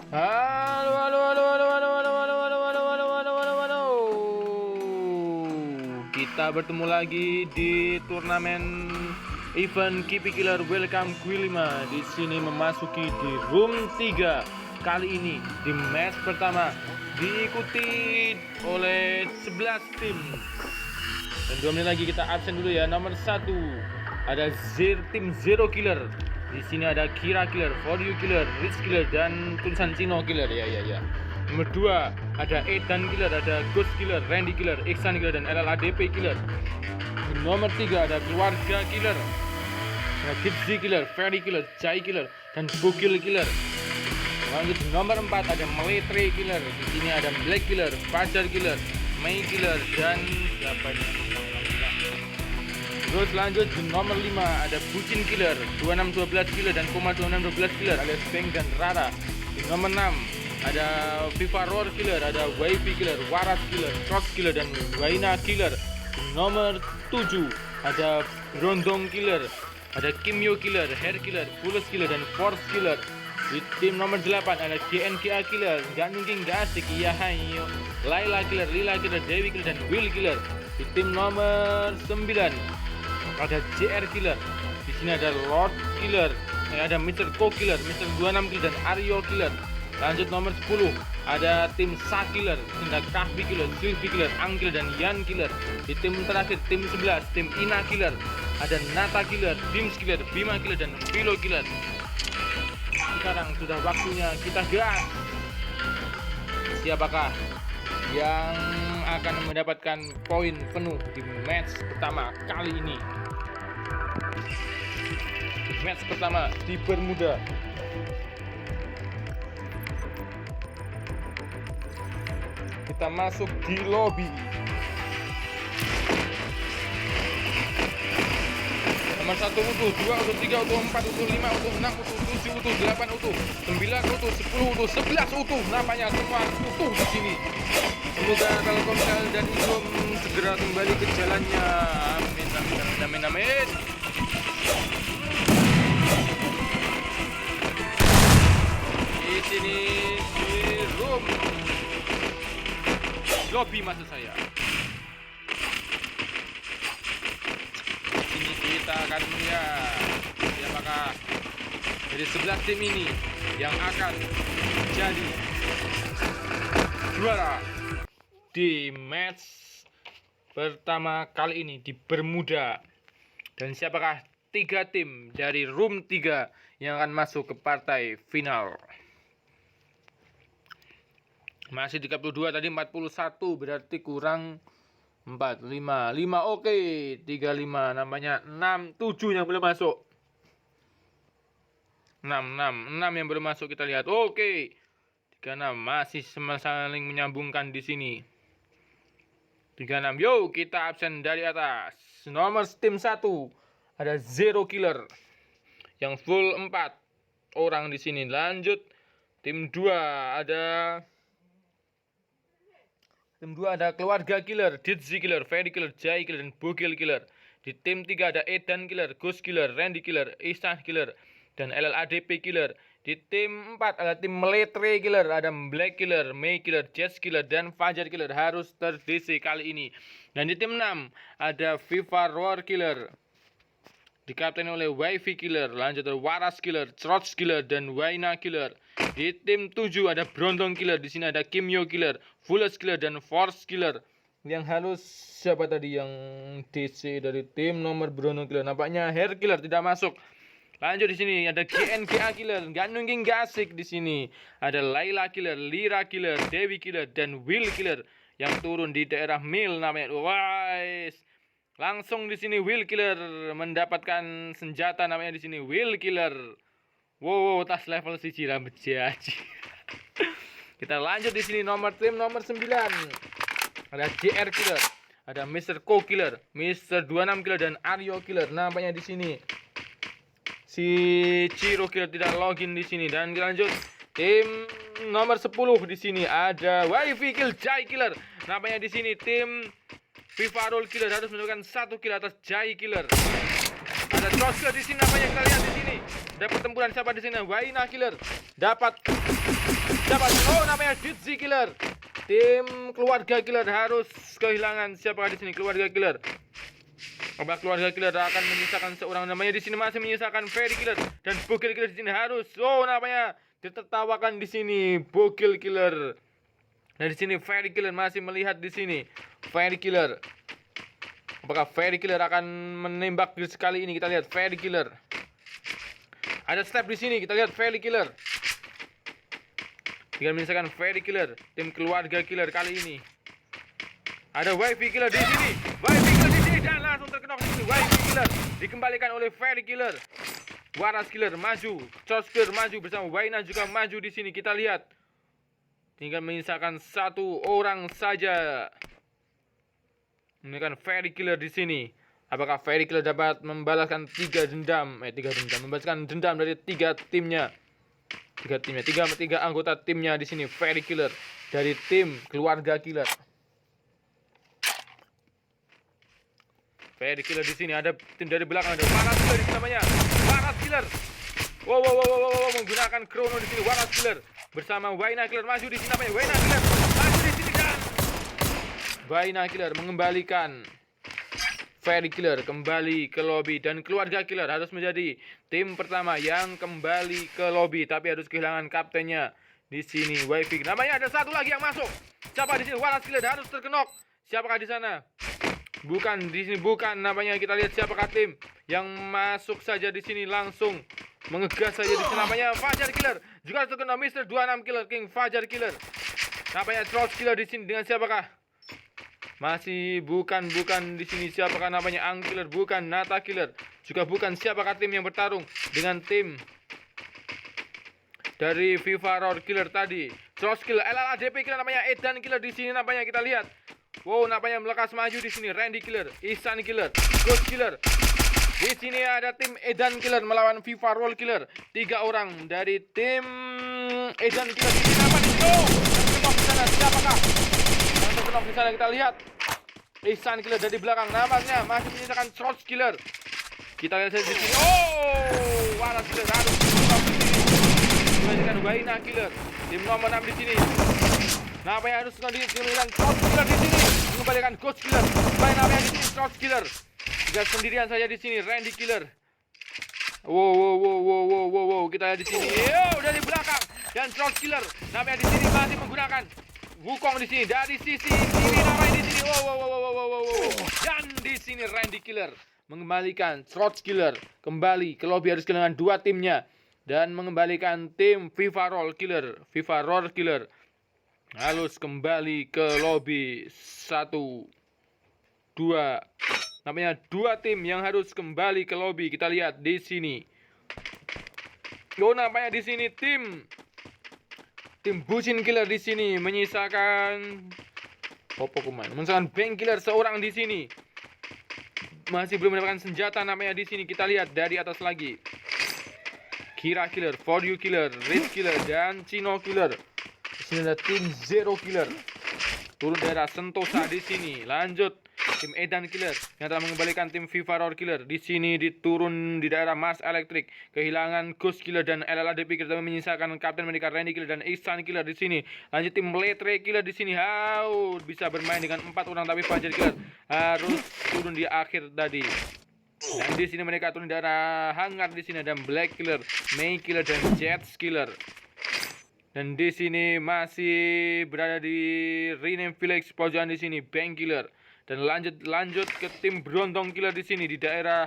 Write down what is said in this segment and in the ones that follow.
Halo, halo, halo, halo, halo, halo, halo, halo, halo, halo, halo, halo, halo. Kita bertemu lagi di turnamen event Kipi Killer Welcome Q5. Di sini memasuki di room 3. Kali ini di match pertama diikuti oleh 11 tim. Dan 2 menit lagi kita absen dulu ya. Nomor 1 ada tim Zero Killer. Di sini ada Kira Killer, For You Killer, Rich Killer, dan tulisan Cino Killer. Ya. Nomor 2 ada Edan Killer, ada Ghost Killer, Randy Killer, Iksan Killer, dan LLADP Killer. Nomor 3 ada Keluarga Killer, ada Gipsy Killer, Ferry Killer, Jai Killer, dan Bukil Killer. Lanjut nomor 4 ada Meletre Killer. Di sini ada Black Killer, Fajar Killer, Mei Killer, dan siapa ini? Terus lanjut di nomor 5 ada Bucin Killer, 2612 Killer, dan Koma 2612 Killer alias Beng dan Rara. Di nomor 6 ada Viva Roar Killer, ada Wifi Killer, Waras Killer, Cross Killer, dan Waina Killer. Di nomor 7 ada Rondong Killer, ada Kimyo Killer, Hair Killer, Fulus Killer, dan Force Killer. Di tim nomor 8 ada GNGA Killer, Gak Nungging Gak Asik, Iya Hayo, Laila Killer, Lila Killer, Dewi Killer, dan Will Killer. Di tim nomor 9 ada JR Killer. Di sini ada Lord Killer, ada Mr. Ko Killer, Mr. 26 Killer, dan Aryo Killer. Lanjut nomor 10 ada tim Sa Killer, ada Kahvi Killer, Sylvie Killer, Angkil, dan Yan Killer. Di tim terakhir tim 11 tim Ina Killer, ada Nata Killer, Dims Killer, Bima Killer, dan Philo Killer. Sekarang sudah waktunya kita gas. Siapakah yang akan mendapatkan poin penuh di match pertama kali ini? Match pertama di Bermuda. Kita masuk di lobby. Nomor 1 utuh, 2 utuh, 3 utuh, 4 utuh, 5 utuh, 6 utuh, 7 utuh, 8 utuh, 9 utuh, 10 utuh, 11 utuh. Namanya semua utuh di sini. Semoga Telkomsel dan Indom segera kembali ke jalannya. Amin, amin, amin, amin, amin. Di sini di room lobby maksud saya. Di sini kita akan melihat siapakah dari 11 tim ini yang akan jadi juara di match pertama kali ini di Bermuda. Dan siapakah 3 tim dari room 3 yang akan masuk ke partai final? Masih 32, tadi 41, berarti kurang 4, 5, oke, 35, namanya 6, 7 yang belum masuk. 6 yang belum masuk, kita lihat. Oke. 36 masih saling menyambungkan di sini. 36, yo kita absen dari atas. Nomor tim 1 ada Zero Killer yang full 4 orang di sini. Lanjut tim 2 ada Keluarga Killer, Dizzy Killer, Ferry Killer, Jai Killer, dan Bugil Killer. Di tim 3 ada Edan Killer, Ghost Killer, Randy Killer, Ihsan Killer, dan LLADP Killer. Di tim 4 ada tim Meletre Killer, ada Black Killer, Mei Killer, Jets Killer, dan Fajar Killer. Harus ter-DC kali ini. Dan di tim 6 ada Viva Roar Killer, dikapteni oleh Wifi Killer. Lanjut ada Waras Killer, Trots Killer, dan Waina Killer. Di tim 7 ada Brondong Killer. Di sini ada Kimyo Killer, Fulus Killer, dan Force Killer. Yang halus siapa tadi yang DC dari tim nomor Brondong Killer? Nampaknya Hair Killer tidak masuk. Lanjut di sini ada GNGA Killer, Gak Nungging Gak Asik. Di sini ada Laila Killer, Lira Killer, Dewi Killer, dan Will Killer yang turun di daerah Mil namanya. Wais. Langsung di sini Will Killer mendapatkan senjata namanya di sini Will Killer. Wow, tas level 1 rambut jaji. Kita lanjut di sini tim nomor 9. Ada JR Killer, ada Mr. Ko Killer, Mr. 26 Killer, dan Aryo Killer. Nampaknya di sini si Ciro Killer tidak login di sini. Dan kita lanjut tim nomor 10 di sini ada Wifi Kill, Jai Killer. Nampaknya di sini tim Viva Roll Killer harus mendapatkan 1 kill atas Jai Killer. Ada Trosker di sini, namanya kita lihat di sini. Ada pertempuran siapa di sini? Waina Killer dapat Siapa? Oh, namanya Ditzy Killer. Tim keluarga killer harus kehilangan. Siapakah di sini? Keluarga killer. Apakah keluarga killer akan menyisakan seorang? Namanya di sini masih menyisakan Fairy Killer dan Bogil Killer di sini harus. Oh, namanya ditertawakan di sini Bogil Killer. Dan di sini Fairy Killer masih melihat di sini Fairy Killer. Apakah Fairy Killer akan menembak sekali ini? Kita lihat Fairy Killer. Ada step di sini. Kita lihat Fairy Killer. Tinggal menyisakan Fairy Killer. Tim keluarga killer kali ini. Ada Wifey Killer di sini. Wifey Killer di sini dan langsung terkenok di sini. Wifey Killer dikembalikan oleh Fairy Killer. Waras Killer maju. Charles Killer maju bersama Waina juga maju di sini. Kita lihat. Tinggal menyisakan satu orang saja. Menyisakan Fairy Killer di sini. Apakah Fairy Killer dapat membalaskan 3 dendam? Membalaskan dendam dari 3 timnya. Tiga anggota timnya di sini. Fairy Killer dari tim keluarga killer. Fairy Killer di sini ada tim dari belakang, ada Waras Killer di sini namanya. Waras Killer. Wow, menggunakan Chrono di sini. Waras Killer bersama Waina Killer maju di sini namanya. Waina Killer maju di sini dan Waina Killer mengembalikan Fairy Killer kembali ke lobby dan keluarga killer harus menjadi tim pertama yang kembali ke lobby, tapi harus kehilangan kaptennya di sini. Wifey namanya ada satu lagi yang masuk. Siapa di sini? Waras Killer harus terkenok. Siapakah di sana? Bukan di sini, bukan namanya. Kita lihat siapakah tim yang masuk saja di sini langsung mengegas saja di sini. Namanya Fajar Killer juga terkenal Mr. 26 Killer King Fajar Killer. Namanya Trolls Killer di sini dengan siapakah? Masih bukan di sini. Siapakah namanya? Ang Killer, bukan. Nata Killer juga bukan. Siapakah tim yang bertarung dengan tim dari Viva Roar Killer tadi? Trolls Killer, LLADP Killer namanya. Edan Killer di sini namanya. Kita lihat. Wow, namanya melekas maju di sini. Randy Killer, Ihsan Killer, Ghost Killer. Di sini ada tim Edan Killer melawan Viva Roar Killer. 3 orang dari tim Edan Killer di sini. Apa di sini? Oh, di sana siapakah? Di sana kita lihat Ihsan Killer dari belakang, namanya masih menyisakan Trolls Killer. Kita lihat saja di sini. Oh, Waras Killer harus menyisakan Waina Killer. Tim nomor 6 di sini. Namanya harus mengembalikan Trolls Killer di sini. Mengembalikan Ghost Killer. Namanya di sini Trolls Killer. Tidak sendirian saja di sini Randy Killer. Wow. Kita lihat di sini. Yo, dari belakang dan Trolls Killer. Namanya di sini masih menggunakan Wukong di sini dari sisi kiri namanya di sini. Wow. Dan di sini Randy Killer mengembalikan Trolls Killer kembali ke lobby, harus kehilangan 2 timnya dan mengembalikan tim Viva Roar Killer harus kembali ke lobby. 1 2 namanya 2 tim yang harus kembali ke lobby. Kita lihat di sini. Yo, namanya di sini tim Bucin Killer di sini menyisakan menyisakan Bank Killer seorang di sini. Masih belum mendapatkan senjata namanya di sini. Kita lihat dari atas lagi. Kira Killer, For You Killer, Red Killer dan Chino Killer. Di sini ada tim Zero Killer. Turun daerah Sentosa di sini. Lanjut tim Edan Killer yang telah mengembalikan tim Viva Roar Killer. Di sini diturun di daerah Mars Electric. Kehilangan Ghost Killer dan LLADP Killer, tapi menyisakan Kapten mereka Randy Killer dan Ihsan Killer di sini. Lanjut tim Letre Killer di sini. Bisa bermain dengan 4 orang, tapi Fajar Killer harus turun di akhir tadi. Dan di sini mereka turun di daerah hangar di sini ada Black Killer, Mei Killer dan Jets Killer. Dan di sini masih berada di Rename Village pojokan di sini Bank Killer. Dan lanjut ke tim Brontong Killer di sini di daerah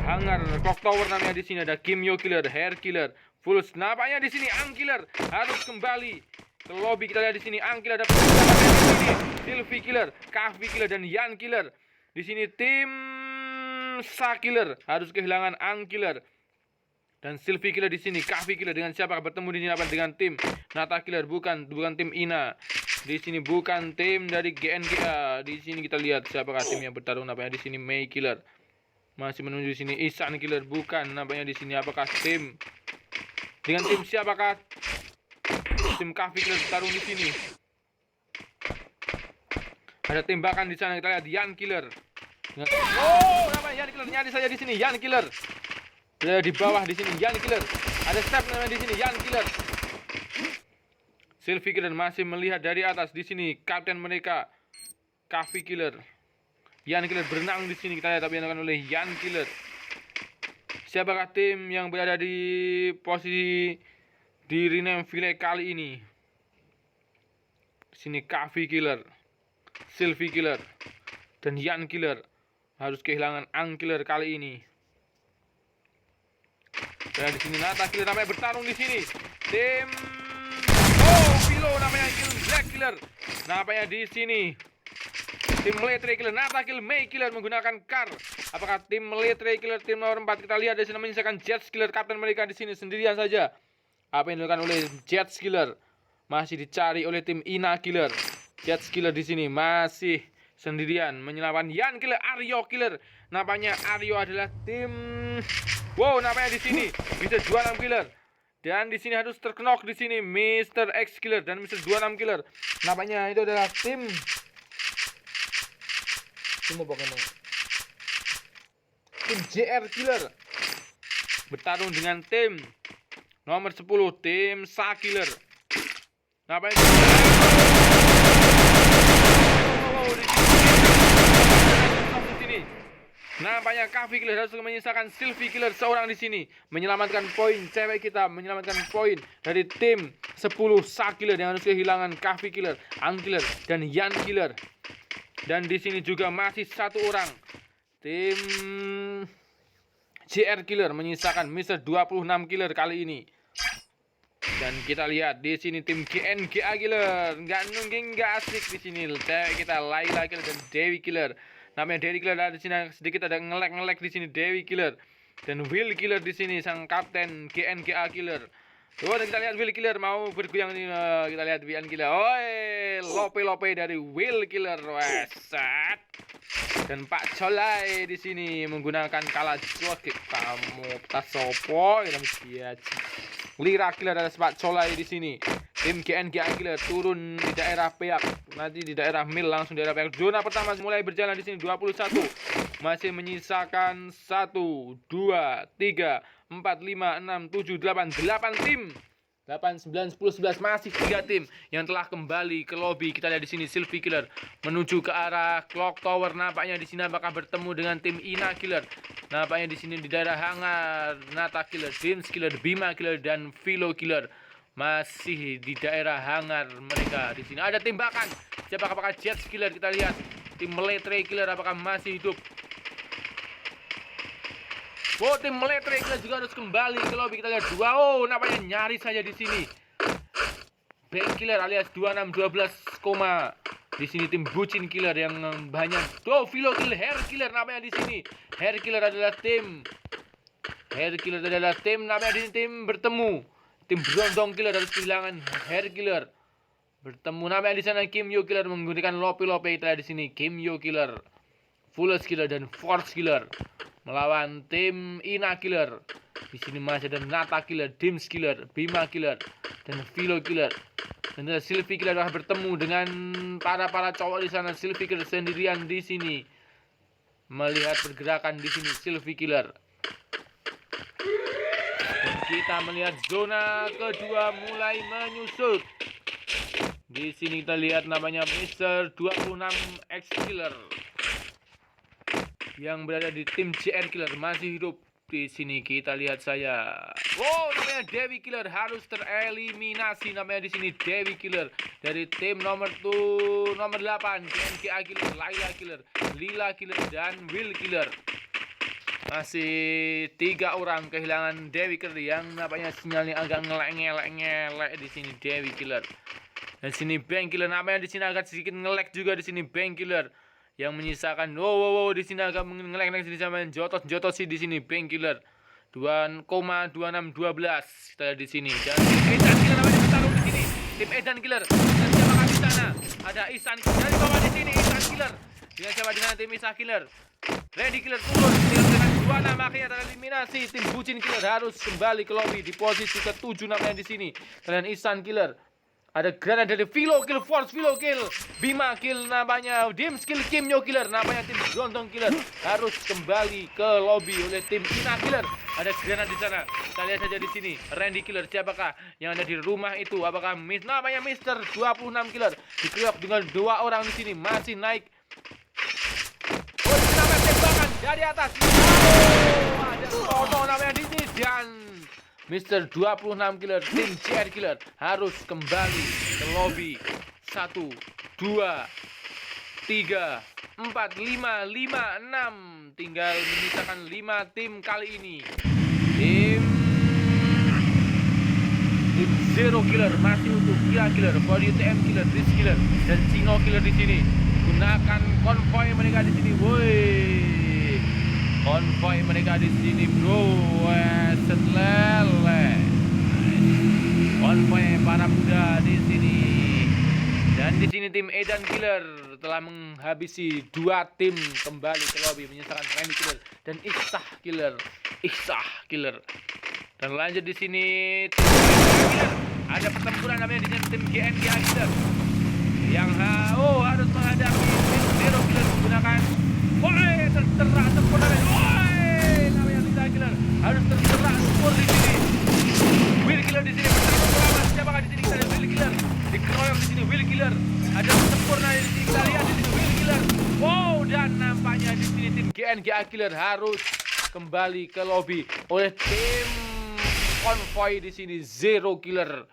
hangar Clock Tower namanya di sini ada Kimyo Killer, Hair Killer, Full namanya di sini Ang Killer harus kembali ke lobby. Kita lihat di sini Ang Killer dapat di sini Sylvie Killer, Kahvi Killer dan Yan Killer. Di sini tim Sa Killer harus kehilangan Ang Killer dan Sylvie Killer di sini. Kahvi Killer dengan siapa bertemu di sini? Apa dengan tim Nata Killer? Bukan tim Ina. Di sini bukan tim dari GNGA. Di sini kita lihat siapakah tim yang bertarung. Namanya di sini Mei Killer. Masih menuju di sini Ihsan Killer. Bukan namanya di sini. Apakah tim dengan tim siapakah? Tim Kahvi Killer bertarung di sini. Ada tembakan di sana. Kita lihat Yan Killer. Namanya Yan Killer. Nyari saja di sini Yan Killer. Di bawah di sini Yan Killer. Ada step namanya di sini Yan Killer. Sylvie Killer masih melihat dari atas. Di sini kapten mereka Coffee Killer. Yan Killer berenang di sini, kita lihat tapi dilakukan oleh Yan Killer. Siapakah tim yang berada di posisi di rename Village kali ini? Di sini Coffee Killer, Sylvie Killer, dan Yan Killer harus kehilangan Ang Killer kali ini. Dan di sini Nata Killer namanya bertarung di sini. Tim Philo namanya Black Killer. Nampaknya di sini tim Meletre Killer, Nata Kill, May Killer menggunakan car. Apakah tim Meletre Killer tim nomor 4? Kita lihat di sini menyisakan Jet Killer, kapten mereka di sini sendirian saja. Apa yang dilakukan oleh Jet Killer? Masih dicari oleh tim Ina Killer. Jet Killer di sini masih sendirian menyelamatkan Yan Killer, Aryo Killer. Nampaknya Aryo adalah tim nampaknya di sini bisa 26 Killer. Dan di sini harus terknok di sini Mr. X Killer dan Mr. 26 Killer. Nampaknya itu adalah tim Pokemon. Tim JR Killer bertarung dengan tim nomor 10 tim Sa Killer. Nampaknya di sini. Nampaknya Coffee Killer harus menyisakan Sylvie Killer seorang di sini, menyelamatkan poin cewek kita, menyelamatkan poin dari tim 10 Sa Killer yang harus kehilangan Coffee Killer, Ang Killer, dan Yan Killer. Dan di sini juga masih satu orang tim JR Killer menyisakan Mr. 26 Killer kali ini. Dan kita lihat di sini tim GNGA Killer nggak asik di sini. Kita Laila Killer dan Dewi Killer. Namanya Dewi Killer ada di sini sedikit ada ngelek di sini Dewi Killer dan Will Killer di sini sang kapten GNGA Killer. Dan kita lihat Will Killer mau bergoyang ini. Kita lihat Will Killer. Lope dari Will Killer. Wesat. Dan Pak Colai di sini menggunakan kalajok. Kamu tas sopo ya Lira Killer ada Pak Colai di sini. Tim GNGA Killer turun di daerah Peak. Nanti di daerah Mil langsung daerah Peak. Zona pertama mulai berjalan di sini 21. Masih menyisakan 1 2 3 4, 5, 6, 7, 8 tim. 8, 9, 10, 11 masih 3 tim yang telah kembali ke lobby. Kita lihat di sini Sylvie Killer menuju ke arah Clock Tower. Nampaknya di sini apakah bertemu dengan tim Ina Killer. Nampaknya di sini di daerah hangar Nata Killer, James Killer, Bima Killer, dan Philo Killer masih di daerah hangar mereka. Di sini ada tembakan. Apakah Jet Killer? Kita lihat tim Meletre Killer apakah masih hidup. Tim Meletre Killer juga harus kembali ke lobby. Kita lihat 2. Nampaknya nyaris saja di sini. Bank Killer alias 2612, di sini tim Bucin Killer yang banyak. Philo Killer, Hair Killer nampaknya di sini. Hair Killer adalah tim. Nampaknya di sini tim bertemu. Tim Brondong Killer harus kehilangan Hair Killer. Bertemu nampaknya di sana Kim Yo Killer menggunakan Lope. Kita lihat di sini Kim Yo Killer, Fullest Killer, dan Force Killer melawan tim Ina Killer. Di sini masih ada Nata Killer, Dims Killer, Bima Killer, dan Philo Killer. Dan Sylvie Killer telah bertemu dengan para cowok di sana. Sylvie Killer sendirian di sini melihat pergerakan di sini Sylvie Killer. Dan kita melihat zona kedua mulai menyusut. Di sini kita lihat namanya Mr. 26X Killer yang berada di tim JR Killer masih hidup. Di sini kita lihat saya. Namanya Dewi Killer harus tereliminasi. Namanya di sini Dewi Killer dari tim nomor 8 GNGA Killer, Laila Killer, Lila Killer, dan Will Killer. Masih 3 orang kehilangan Dewi Killer yang nampaknya sinyalnya agak ngelek di sini Dewi Killer. Dan sini Bank Killer namanya di sini agak sedikit ngelek juga di sini Bank Killer. Yang menyisakan di sini agak ngelek di sama jotot sih di sini Bank Killer 2,2612 kita lihat di sini. Dan Edan Killer namanya bertarung di sini tim Edan Killer. Dan siapa di sana ada Isan Killer dari bawah di sini Isan Killer. Dengan siapa di sana tim Isa Killer. Ready Killer turun dengan 2 nama akhirnya tereliminasi. Tim Bucin Killer harus kembali ke lobby di posisi ke-7 namanya di sini. Kalian Isan Killer Ada granat dari Philo Kill Force, Philo Kill, Bima Kill namanya, Dim Skill Kim Yo Killer namanya tim Gontong Killer harus kembali ke lobby oleh tim Ina Killer. Ada granat di sana. Kita lihat saja di sini. Randy Killer siapakah yang ada di rumah itu? Apakah namanya Mister 26 Killer dikeroyok dengan 2 orang di sini masih naik. Oh, namanya tembakan dari atas. Oh, ada Toto namanya di sini dan Mister 26 Killer, tim JR Killer harus kembali ke lobby. 1, 2, 3, 4, 5, 6. Tinggal menyisakan 5 tim kali ini. Tim Zero Killer masih utuh, Kira Killer, Body TM Killer, Riz Killer, dan Sino Killer di sini. Gunakan konvoy mereka di sini, woi. Konvoy mereka di sini, bro. Setlele. Konvoy para muda di sini. Dan di sini tim Edan Killer telah menghabisi 2 tim kembali ke lobby menyisakan Randy Killer dan Ihsah Killer. Dan lanjut di sini tim Killer. Ada pertempuran namanya di tim GNG Killer yang harus menghadapi tim Zero Killer menggunakan terserah sempurna. Namanya Lisa Killer harus terserah sempur di sini. Will Killer di sini bersama melawan siapakah di sini? Kita ada Will Killer dikeroyok di sini. Will Killer ada sempurna di sini. Kita lihat di sini Will Killer. Wow, dan nampaknya di sini tim GNGA Killer harus kembali ke lobby oleh tim konvoy di sini Zero Killer.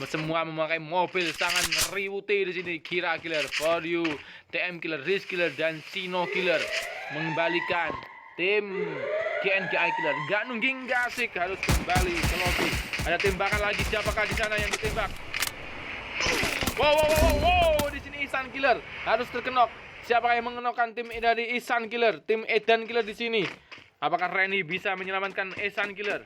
Semua memakai mobil sangat riwute di sini. Kira Killer, For You, TM Killer, Riz Killer, dan Sino Killer mengembalikan tim GNGI Killer. Gak nungging, gak asik, harus kembali ke lobby. Ada tembakan lagi, siapakah di sana yang ditembak? Wow, di sini Ihsan Killer harus terkenok. Siapakah yang mengenokkan tim dari Ihsan Killer, tim Edan Killer di sini? Apakah Reni bisa menyelamatkan Ihsan Killer?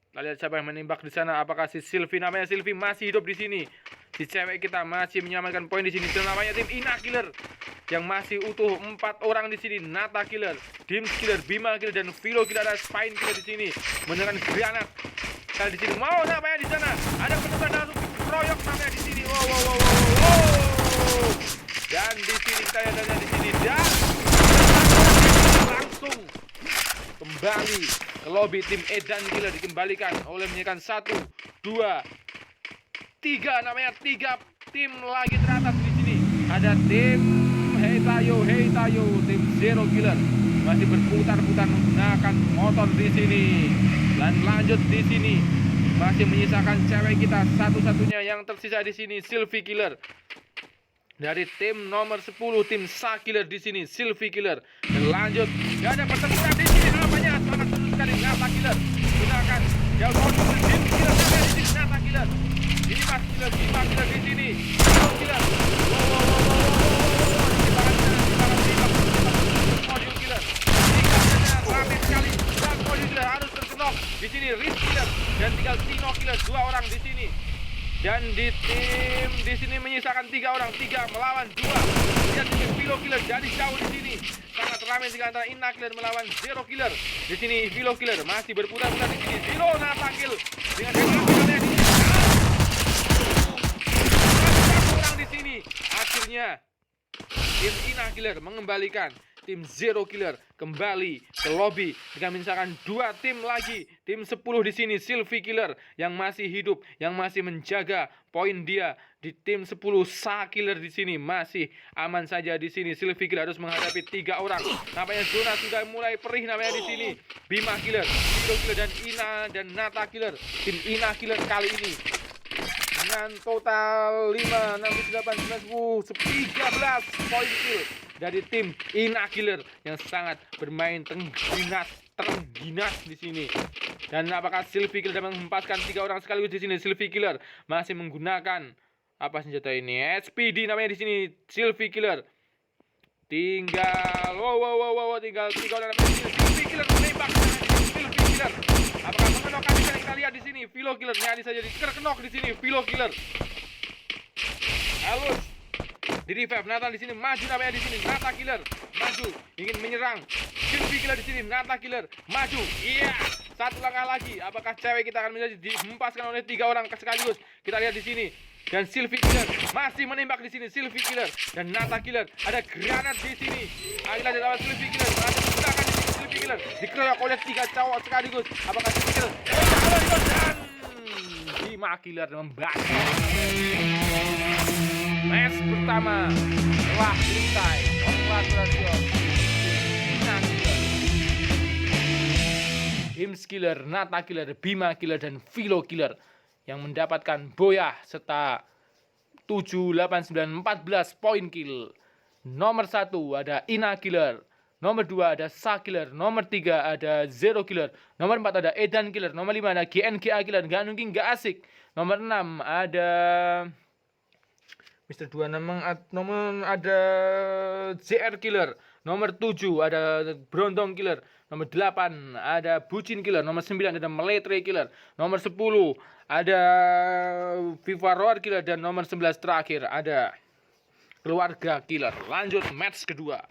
Kita lihat siapa yang menembak di sana. Apakah si Sylvie? Namanya Sylvie masih hidup di sini. Si cewek kita masih menyelamatkan poin di sini. Dan namanya tim Ina Killer yang masih utuh 4 orang di sini. Nata Killer, Dim Killer, Bima Killer, dan Philo Killer. Ada Spine Killer di sini menekan granat. Dan di sini mau namanya di sana. Ada penekan harus keroyok namanya di sini. Wow. Dan di sini kita lihat di sini dan langsung kembali ke lobby tim Edan Killer dikembalikan oleh menyiapkan 1, 2, 3 namanya 3 tim lagi teratas di sini. Ada tim Hey Tayo, tim Zero Killer masih berputar-putar menggunakan motor di sini. Dan lanjut di sini masih menyisakan cewek kita satu-satunya yang tersisa di sini, Sylvie Killer. Dari tim nomor 10 tim Sa Killer di sini, Sylvie Killer. Dan lanjut, ada pertempuran di sini namanya sangat seru sekali. Nata Killer gunakan jauh motor Dim Killer sampai di sini. Nata Killer, ini Mas Killer, Bima Killer di sini. Wow Killer, Modul Killer, rame sekali. Dan Modul Killer harus terkenok di sini. Riz Killer dan tinggal Sino Killer 2 orang di sini. Dan di tim di sini menyisakan 3 orang, 3 melawan 2. Dan di sini Philo Killer dari jauh di sini. Sangat ramai sekali antara Ina Killer melawan Zero Killer. Di sini Philo Killer masih berputar-putar di sini. Zero Nata Kill dengan Killernya di sini. Satu orang di sini. Akhirnya tim Ina Killer mengembalikan tim Zero Killer kembali ke lobby dengan misalkan 2 tim lagi. Tim 10 di sini Sylvie Killer yang masih hidup, yang masih menjaga poin dia. Di tim 10 Sa Killer di sini masih aman saja di sini. Sylvie Killer harus menghadapi 3 orang. Nampaknya zona sudah mulai perih namanya di sini. Bima Killer, Zero Killer, dan Ina dan Nata Killer. Tim Ina Killer kali ini dengan total 5, 6, 8, 9, 10, 13 poin kill dari tim Ina Killer yang sangat bermain terengginas di sini. Dan apakah Sylvie Killer dapat menghempaskan 3 orang sekaligus di sini? Sylvie Killer masih menggunakan apa senjata ini? SPD namanya di sini. Sylvie Killer tinggal tinggal 3 orang di sini. Sylvie Killer menembak Sylvie Killer. Apakah mengenokkan yang kita lihat di sini? Philo Killer nyanyi saja dikenok di sini. Philo Killer halus di revive. Nata di sini maju namanya di sini. Nata Killer maju ingin menyerang Sylvie Killer di sini. Nata Killer maju. Iya, Satu langkah lagi. Apakah cewek kita akan menjadi dihempaskan oleh 3 orang sekaligus? Kita lihat di sini. Dan Sylvie Killer masih menembak di sini. Sylvie Killer dan Nata Killer. Ada granat di sini. Akhirnya dilawan Sylvie Killer. Berhasil menggunakan di sini. Sylvie Killer dikeroyok oleh 3 cowok sekaligus. Apakah Sylvie Killer? Dan Bima Killer membantu. Match pertama telah selesai. Congratulations. Hims Killer, Nata Killer, Bima Killer, dan Philo Killer yang mendapatkan boyah serta 7, 8, 9, 14 poin kill. Nomor 1 ada Ina Killer, nomor 2 ada Sa Killer, nomor 3 ada Zero Killer, nomor 4 ada Edan Killer, nomor 5 ada GNGA Killer, nggak mungkin nggak asik. Nomor 6 ada Mr. 26, nomor ada JR Killer, nomor 7 ada Brondong Killer, nomor 8 ada Bucin Killer, nomor 9 ada Meletre Killer, nomor 10 ada Viva Roar Killer, dan nomor 11 terakhir ada Keluarga Killer. Lanjut match kedua.